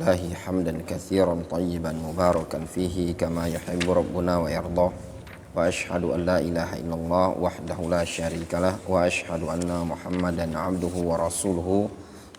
لله حمدا كثيرا طيبا مباركا فيه كما يحب ربنا ويرضاه وأشهد أن لا إله إلا الله وحده لا شريك له وأشهد أن محمدا عبده ورسوله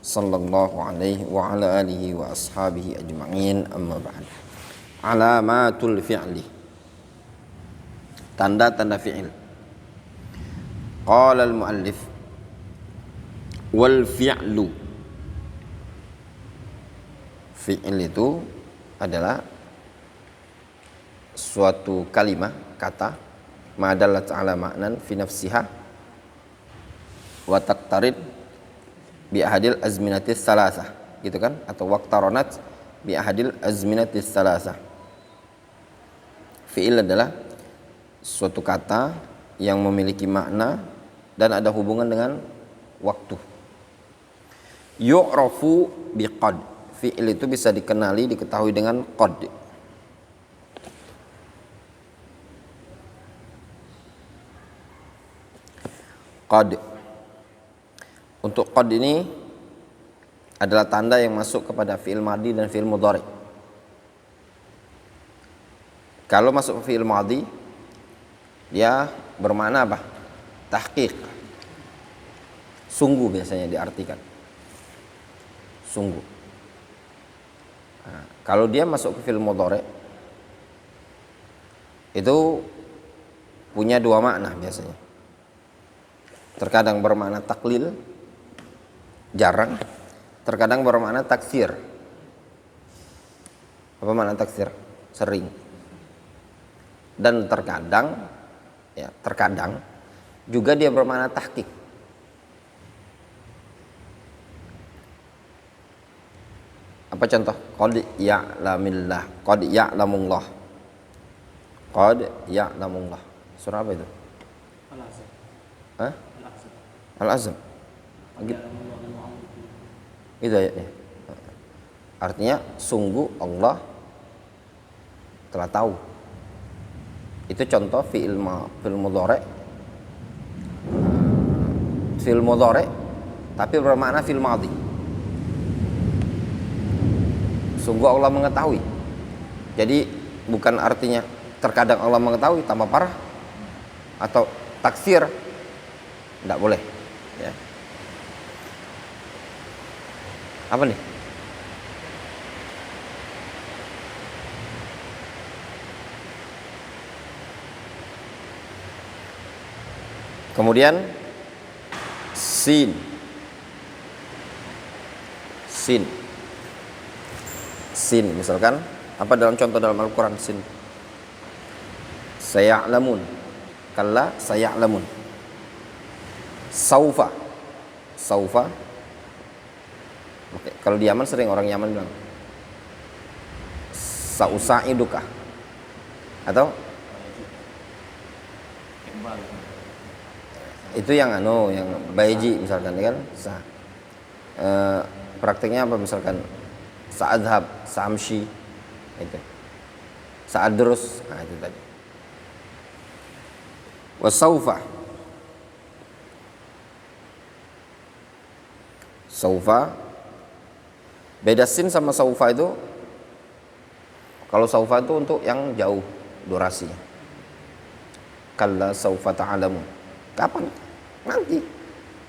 صلى الله عليه وعلى آله وأصحابه أجمعين أما بعد. Alamatul fi'li, tanda-tanda fi'il. Qala al-muallif wal fi'lu, fi'il itu adalah suatu kalimat, kata ma'adalat ala ma'nan fi nafsiha wa taqtarid bi ahadil azminatis salasah, gitu kan, atau waqtaranat bi ahadil azminatis salasah. Fi'il adalah suatu kata yang memiliki makna dan ada hubungan dengan waktu. Yu'rafu biqad, fi'il itu bisa dikenali, diketahui dengan qad. Qad, untuk qad ini adalah tanda yang masuk kepada fi'il madhi dan fi'il mudhari'. Kalau masuk ke fi'il madhi, dia bermakna apa? Tahqiq. Sungguh biasanya diartikan. Sungguh. Nah, kalau dia masuk ke fi'il mudhari', itu punya dua makna biasanya. Terkadang bermakna taklil, jarang. Terkadang bermakna taksir. Apa makna taksir? Sering. Dan terkadang juga dia bermakna tahqiq. Apa contoh? Qad ya'lamillah, qad ya'lamullah, qad ya'lamullah. Surah apa itu? Al-Azm. Hah? Al-Azm. Itu ayatnya. Artinya sungguh Allah telah tahu. Itu contoh fi'il mudhari'. Fi'il mudhari' tapi bermakna fi'il madhi. Sungguh Allah mengetahui. Jadi bukan artinya terkadang Allah mengetahui, tambah parah, atau taksir, tidak boleh, ya. Apa nih? Kemudian sin, misalkan apa dalam contoh dalam Al-Quran? Sin, saya'lamun, kalla saya'lamun. Saufa, oke. Kalau di Yaman sering orang Yaman bilang sausa'iduka, atau itu yang yang baiji misalkan, kan? Prakteknya apa misalkan? Sa'adhab, sa'amshi, itu. Sa'adrus, nah itu tadi. Wasaufa, saufa. Beda sin sama saufa itu. Kalau saufa itu untuk yang jauh durasinya. Kalla saufa ta'alamun. Kapan? Nanti,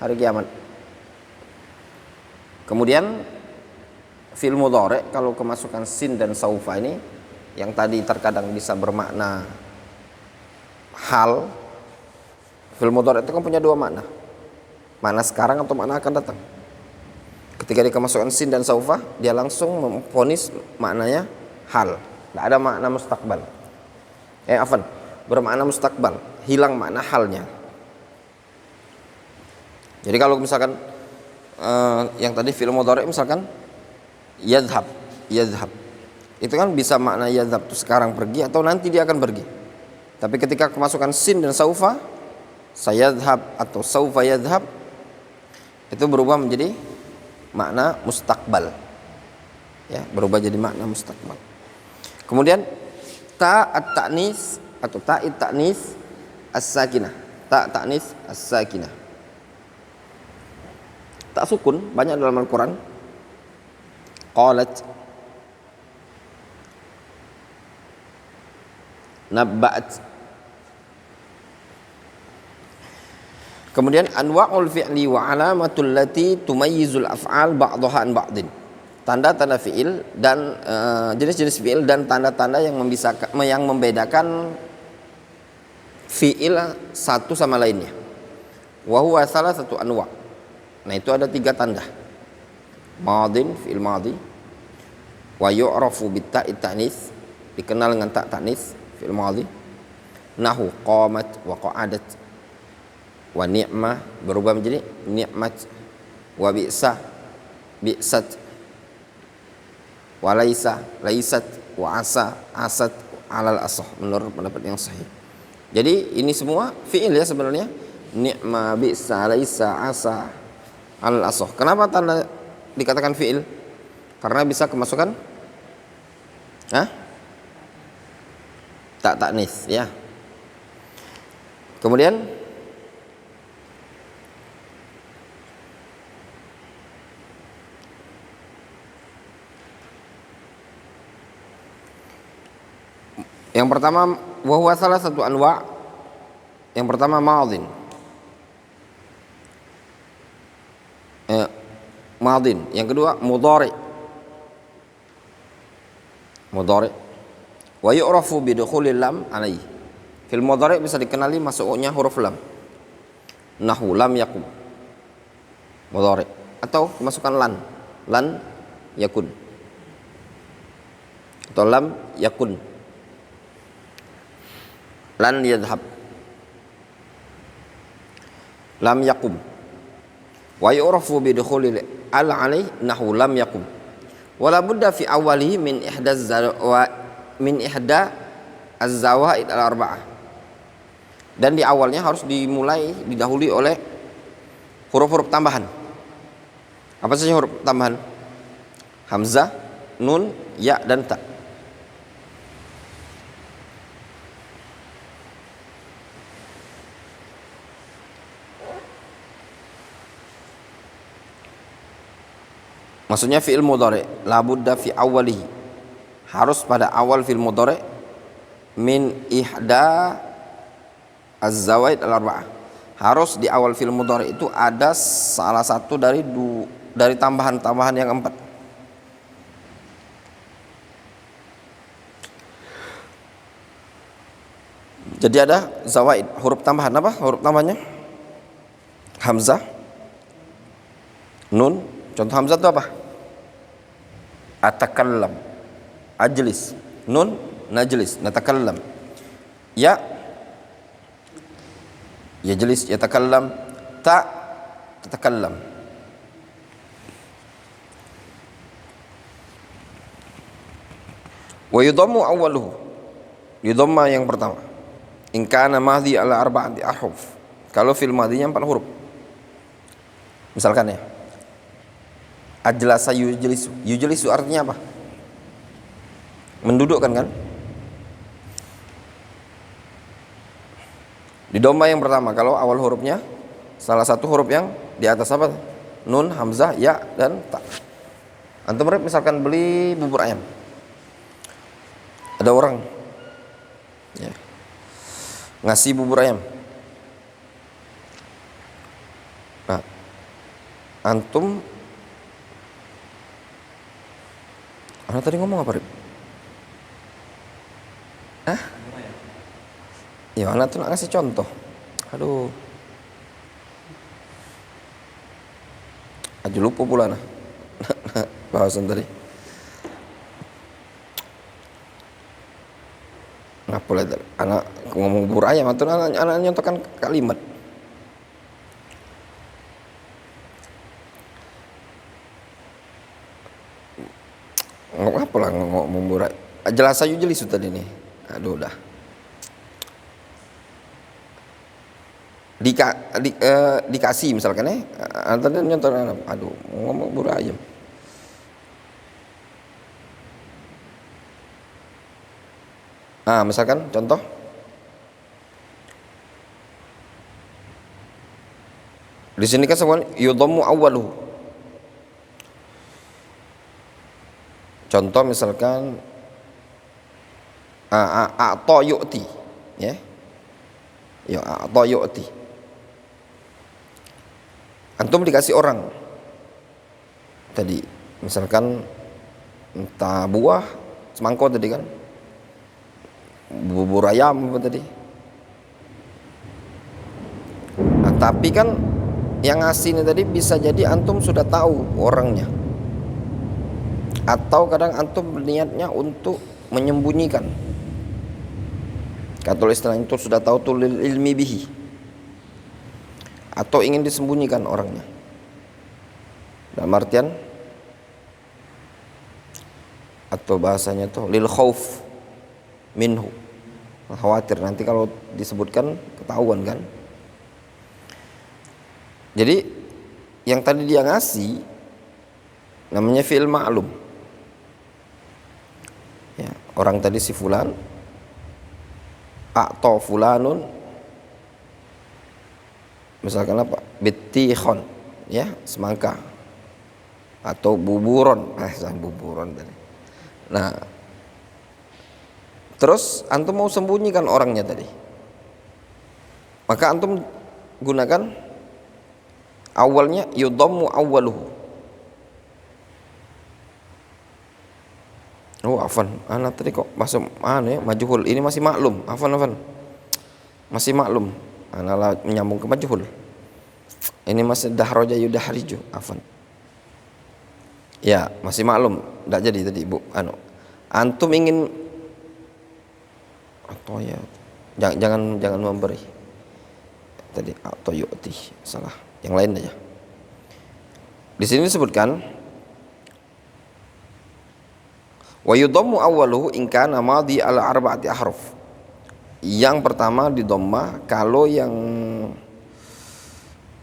hari kiamat. Kemudian fi'il mudhari' kalau kemasukan sin dan saufa ini, yang tadi terkadang bisa bermakna hal. Fi'il mudhari' itu kan punya dua makna. Makna sekarang atau makna akan datang. Ketika dikemasukan sin dan saufa, dia langsung memvonis maknanya hal. Tidak ada makna mustaqbal. Bermakna mustaqbal, hilang makna halnya. Jadi kalau misalkan yang tadi fi'il mudhari' misalkan yadhhab, itu kan bisa makna yadhhab itu sekarang pergi atau nanti dia akan pergi. Tapi ketika kemasukan sin dan saufa, sayadhhab atau saufa yadhhab, itu berubah menjadi makna mustaqbal, ya, berubah jadi makna mustaqbal. Kemudian ta at-ta'nis atau ta'id ta'nis as-sakinah, ta ta'nis as-sakinah. Tak sukun banyak dalam Al-Quran. Qalat, nabba'at. Kemudian anwa'ul fi'li wa alamatul lati tumayyizul af'al ba'daha an ba'din. Tanda-tanda fi'il dan jenis-jenis fi'il dan tanda-tanda yang membedakan fi'il satu sama lainnya. Wa huwa salasatu anwa'. Nah, itu ada 3 tanda. Madin, fi'il madhi. Wa yu'rafu bit ta'i ta'nis, dikenal dengan ta' ta'nis, fi'il madhi. Nahu qamat wa qa'adat. Wa ni'mah berubah menjadi ni'mat. Wa bi'sa, bi'sat. Wa laisa, laisat. Wa asa, asat. Alal asah, menurut pendapat yang sahih. Jadi ini semua fi'il ya sebenarnya. Ni'ma, bi'sa, laisa, asa, alal asah. Kenapa tanda dikatakan fi'il? Karena bisa kemasukan tak ta'nis ya. Kemudian yang pertama wa huwa salasatu anwa'. Yang pertama madin. Madin. Yang kedua mudhari. Mudhari. Wa yu'rafu bi dukhulil lam alaihi. Fil mudhari bisa dikenali masuknya huruf lam. Nahu lam yakum. Mudhari. Atau kemasukan lan. Lan yakun. Atau lam yakun. Lan yadhhab. Lam yakum. Wa yu'rafu bi dukhulil al alaih nahu lam yakum. Wala budda fi awalihi min ihda az-zawaid al-arba'ah. Dan di awalnya harus didahului oleh huruf-huruf tambahan. Apa saja huruf tambahan? Hamzah, nun, ya dan ta. Maksudnya fi'il mudhari la budda fi awalihi, harus pada awal fi'il mudhari min ihda az-zawaid al-arba'ah. Harus di awal fi'il mudhari itu ada salah satu dari tambahan-tambahan yang 4. Jadi ada zawaid, huruf tambahan. Apa huruf tambahnya? Hamzah, nun. Contoh hamzah itu apa? Atakallam, ajlis. Nun, najlis, natakallam. Ya, yajlis, yatakallam. Ta, tatakallam. Wa yudhammu awwaluhu. Yudhamma yang pertama. In kana madhi ala arba'ati ahruf. Kalau fil madhinya 4 huruf. Misalkan ya. Ajlasa yujlisu. Yujlisu artinya apa? Mendudukkan kan? Di domba yang pertama, kalau awal hurufnya salah satu huruf yang di atas apa? Nun, hamzah, ya dan ta. Antum misalkan beli bubur ayam. Ada orang ya, ngasih bubur ayam. Nah, antum Anak tadi ngomong apa, Rip? Ya, anak tuh ngasih contoh. Aduh. Aja lupa pula nah. Bahasan tadi. Ngapa lagi? Anak ngomong bubur ayam atau anak nyontohkan kalimat. Apa lah ngomong burai. Jelas aja jelis tadi nih. Aduh dah. Dikasih misalkan tadi nyontor, aduh ngomong burai ayam. Misalkan contoh. Di sini kan semua yudhammu awwaluhu. Contoh misalkan a'ta yu'ti, ya. Ya, a'ta yu'ti. Antum dikasih orang tadi, misalkan entah buah semangkok tadi kan, bubur ayam apa tadi. Nah, tapi kan yang ngasih ini tadi bisa jadi antum sudah tahu orangnya, atau kadang antum niatnya untuk menyembunyikan. Kata istilahnya itu sudah tahu tulil ilmi bihi, atau ingin disembunyikan orangnya. Dalam artian atau bahasanya tuh lil khauf minhu, khawatir nanti kalau disebutkan ketahuan kan. Jadi yang tadi dia ngasih namanya fi'il ma'lum. Ya, orang tadi si fulan, a'ta fulanun, misalkan apa? Bittikhon, ya, semangka. Atau buburon, buburon tadi. Nah, terus antum mau sembunyikan orangnya tadi, maka antum gunakan awalnya yudhammu awwaluhu. Oh afan, anak tadi kok masuk ya majhul, ini masih maklum. Afan masih maklum, anak menyambung ke majhul, ini masih dahroja yudahriju. Afan ya, masih maklum, tidak jadi tadi bu. Antum ingin atau ya, jangan memberi tadi, atau yu'ti, salah, yang lain aja. Di sini disebutkan wa yudhammu awwaluhu in kana madhi ala arba'ati ahruf. Yang pertama di dhamma kalau yang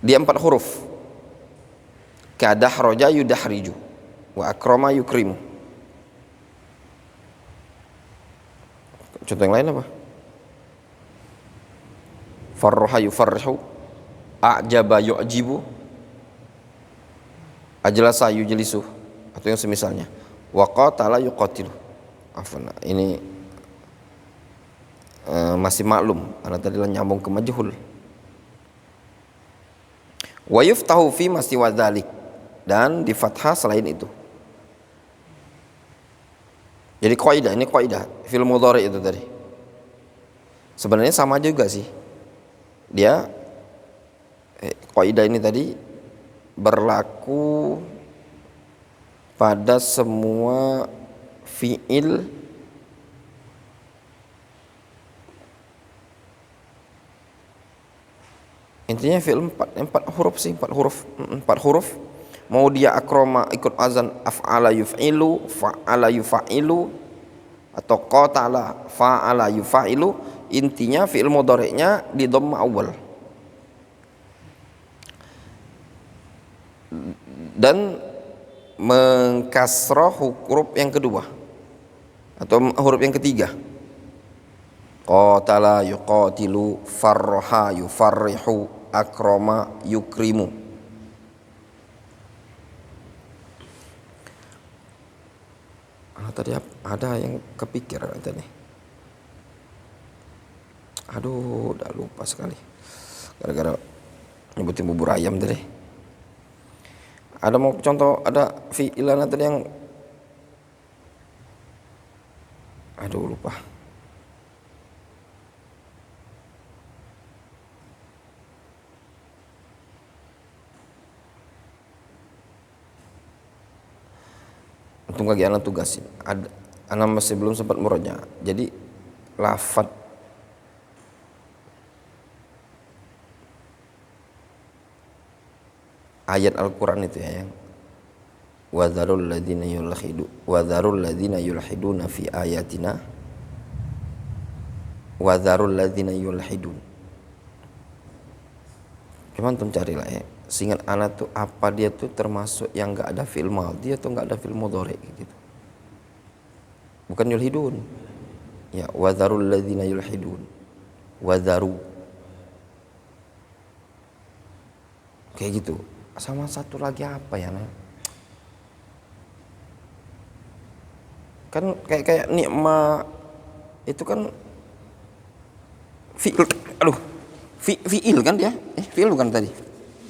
dia 4 huruf. Kadahroja yudahriju wa akrama yukrimu. Contoh yang lain apa? Farroha yufarrihu, a'jaba yu'jibu, ajlasa yujlisu, atau yang semisalnya. Wa qatala yuqatilu. Afwan, ini masih maklum karena tadi nyambung ke majhul. Wa yuftahu fi masih wadzalik, dan di fathah selain itu. Jadi kaidah, ini kaidah fil mudhari itu tadi. Sebenarnya sama juga sih. Dia kaidah ini tadi berlaku pada semua fiil intinya fiil 4 huruf sih, 4 huruf. Mau dia akroma ikut azan af'ala yuf'ilu, fa'ala yufa'ilu, atau qatala fa'ala yufa'ilu, intinya fi'il mudhari'nya di dhamma awal. Dan mengkasrah huruf yang kedua atau huruf yang ketiga. Qatala yuqatilu, farraha yufarrihu, akrama yukrimu. Tadi ada yang kepikir tadi. Aduh, udah lupa sekali. Gara-gara nyebutin bubur ayam tadi. Ada mau contoh, ada fi'ilan tadi yang aduh lupa. Untung lagi anak tugasin. Anak masih belum sempat murojaah. Jadi lafad ayat Al-Quran itu ya, yang wadharul ladzina yulhiduna fi ayatina, wadharul ladzina yulhidun. Cuman tuh carilah ya, seingat anak tuh apa dia tuh termasuk yang enggak ada fi'il madhi atau enggak ada fi'il mudhari gitu. Bukan yulhidun. Ya, wadharul ladzina yulhidun. Wadharu. Kayak gitu. Sama satu lagi apa ya? Kan kayak nikma Itu kan fi'il, aduh, fi'il kan dia? Fi'il bukan tadi?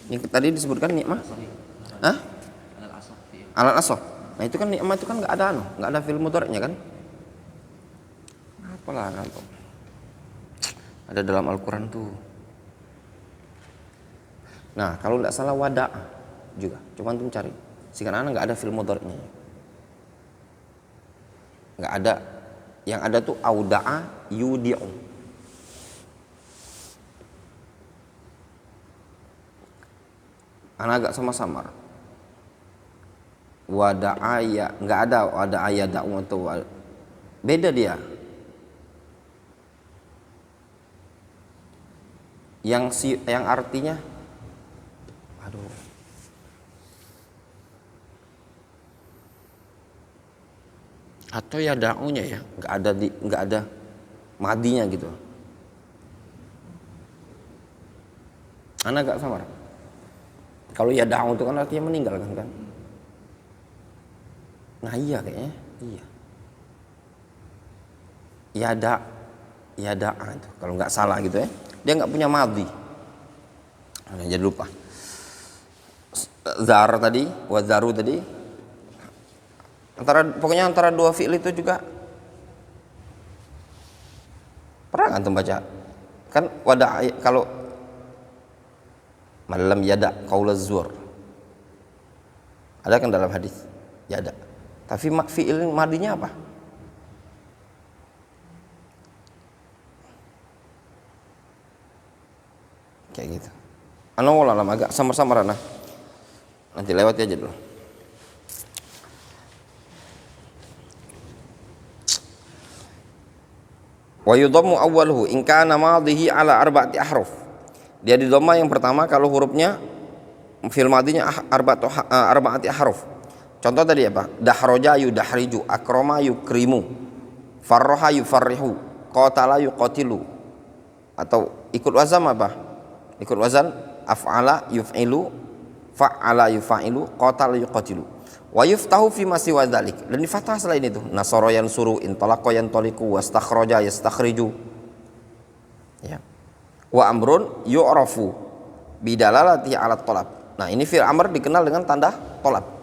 Yang tadi disebutkan nikmah? Hah? Alat asal. Nah itu kan nikmah itu kan nggak ada nggak ada fi'il mudhari'nya kan? Apalah kalau ada dalam Al-Quran tuh. Nah kalau nggak salah wada juga, coba antum cari. Sehingga anak nggak ada fi'il mudhari'nya. Nggak ada. Yang ada tuh auda'a yudi'u. Anak agak sama-samar. Wada'a ya, nggak ada wada'a yada'u atau beda dia. Yang artinya aduh. Atau ya da'unya ya, nggak ada madinya gitu. Anak agak samar. Kalau ya da'u itu kan artinya meninggalkan kan. Nah iya kayaknya, iya. Yada'a itu kalau nggak salah gitu ya. Dia nggak punya madhi. Nah, jadi lupa. Zar tadi, wazaru tadi. Pokoknya antara dua fi'il itu juga. Pernah antum baca? Kan wada kalau malam yada qaulaz zur. Ada kan dalam hadis yada. Tapi fi'il madinya apa? Kayak gitu. Alam agak samar-samar nah. Nanti lewat aja dulu. Wa yudhammu awwaluhu in kana madhihi ala arba'ati ahruf. Dia di dhamma yang pertama kalau hurufnya fi'il madhinya arba'ati ahruf. Contoh tadi apa? Dahroja yudahriju, akrama yukrimu, farroha yufarrihu, qatala yuqatilu. Atau ikut wazan apa? Ikut wazan af'ala yuf'ilu, fa'ala yufa'ilu, qatala yuqatilu. Wa yuftahu fi ma siwa dzalik. Dan di fathah selain itu. Nasara yansuru, intalaqa yantaliqu, wastakhraja yastakhriju. Ya. Wa amrun yu'rafu bidalalati 'ala thalab. Nah, ini fi'il amr dikenal dengan tanda thalab.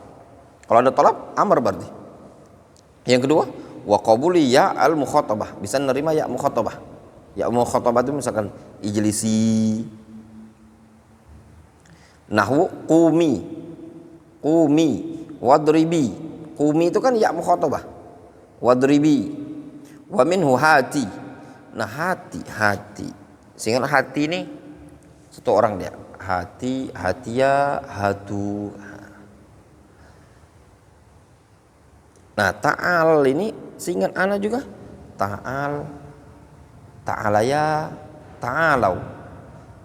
Kalau ada thalab, amr berarti. Yang kedua, wa qabuli ya al mukhatabah, bisa menerima ya mukhatabah. Ya mukhatabah itu misalkan ijlisi. Nahwu qumi, wadribi. Qumi itu kan ya mukhatabah. Wadribi. Wa minhu hati. Nah hati. Sehingga hati ini satu orang dia. Hati, hatia, hatu. Nah ta'al ini seingat ana juga ta'al, ta'alaya, ta'alau.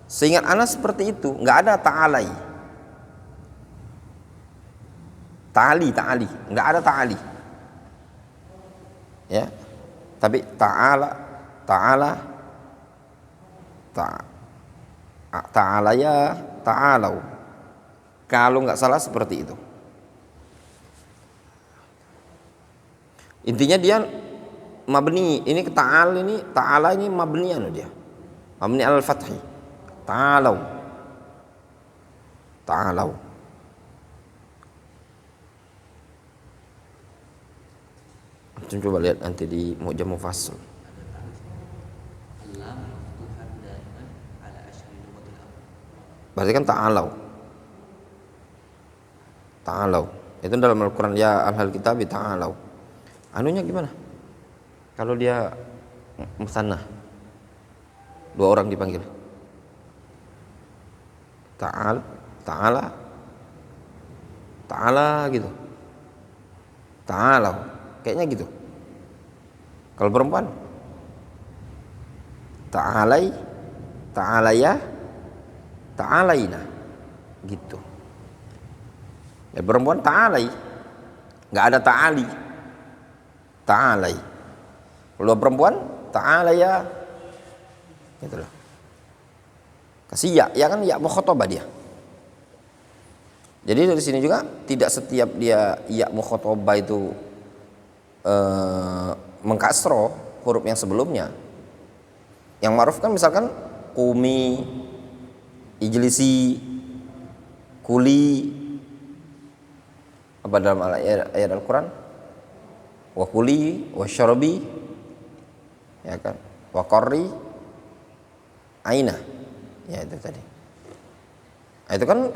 Seingat ana seperti itu, nggak ada ta'alai, ta'ali, nggak ada ta'ali. Ya, tapi ta'alaya, ta'alau. Kalau nggak salah seperti itu. Intinya dia mabni, ini ta'ala ini mabni dia. Mabni al-fathi. Ta'alau. Coba lihat nanti di Mu'jam Mufassal. Berarti kan ta'alau. Itu dalam Al-Quran ya ahlal kitab ta'alau. Anunya gimana? Kalau dia musanna, dua orang dipanggil. Ta'ala gitu. Ta'alau. Kayaknya gitu. Kalau perempuan ta'alai, ta'alaya, ta'alaina gitu. Ya perempuan ta'alai, nggak ada ta'ali. Ta'alai. Kalau perempuan ta'alaya gitu loh. Kasih ya kan ya mukhatabah dia. Jadi dari sini juga tidak setiap dia ya mukhatabah itu mengkasro huruf yang sebelumnya. Yang ma'ruf kan misalkan qumi, ijlisi, kuli, apa dalam ayat Al-Quran, wa kuli wa syarabi, ya kan, wa qarri aina, ya itu tadi. Nah, itu kan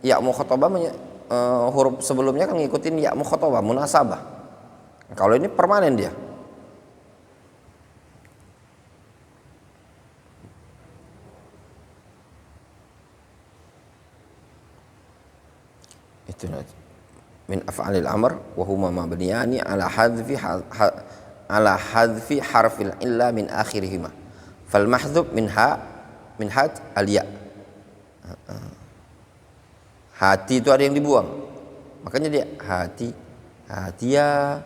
ya mukhatabah, huruf sebelumnya kan ngikutin ya mukhatabah, munasabah. Kalau ini permanen dia. Itu min af'alil amr wa huma mabniyani ala hadfi harfil illa min akhirihima fal mahdhuf min had al ya. Hati itu ada yang dibuang, makanya dia hati, hatia,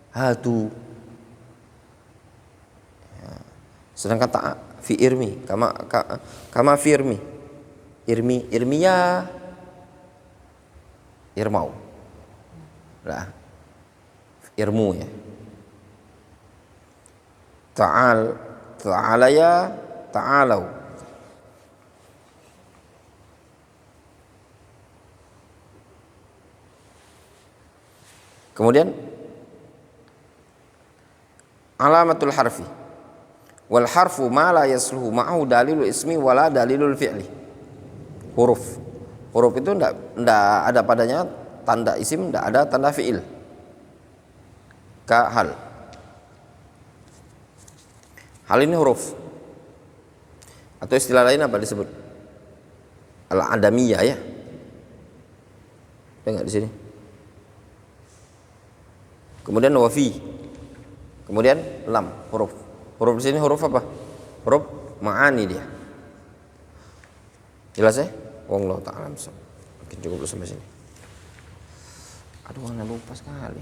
hatu. Sedangkan ta fi irmi kama fi irmi irmiya irmau lah, irmu ya. Ta'ala ya ta'alau. Kemudian alamatul harfi wal harfu ma la yasluhu ma'ahu dalilul ismi wala dalilul fi'li. Huruf itu enggak ada padanya tanda isim, enggak ada tanda fi'il. Ka hal ini huruf, atau istilah lain apa disebut? Al-adamiyah ya. Ada enggak di sini? Kemudian wafi, kemudian lam, huruf di sini huruf apa? Huruf ma'ani dia. Jelas ya? Wallahu ta'ala. Mungkin cukup sampai sini. Aduh, lupa sekali.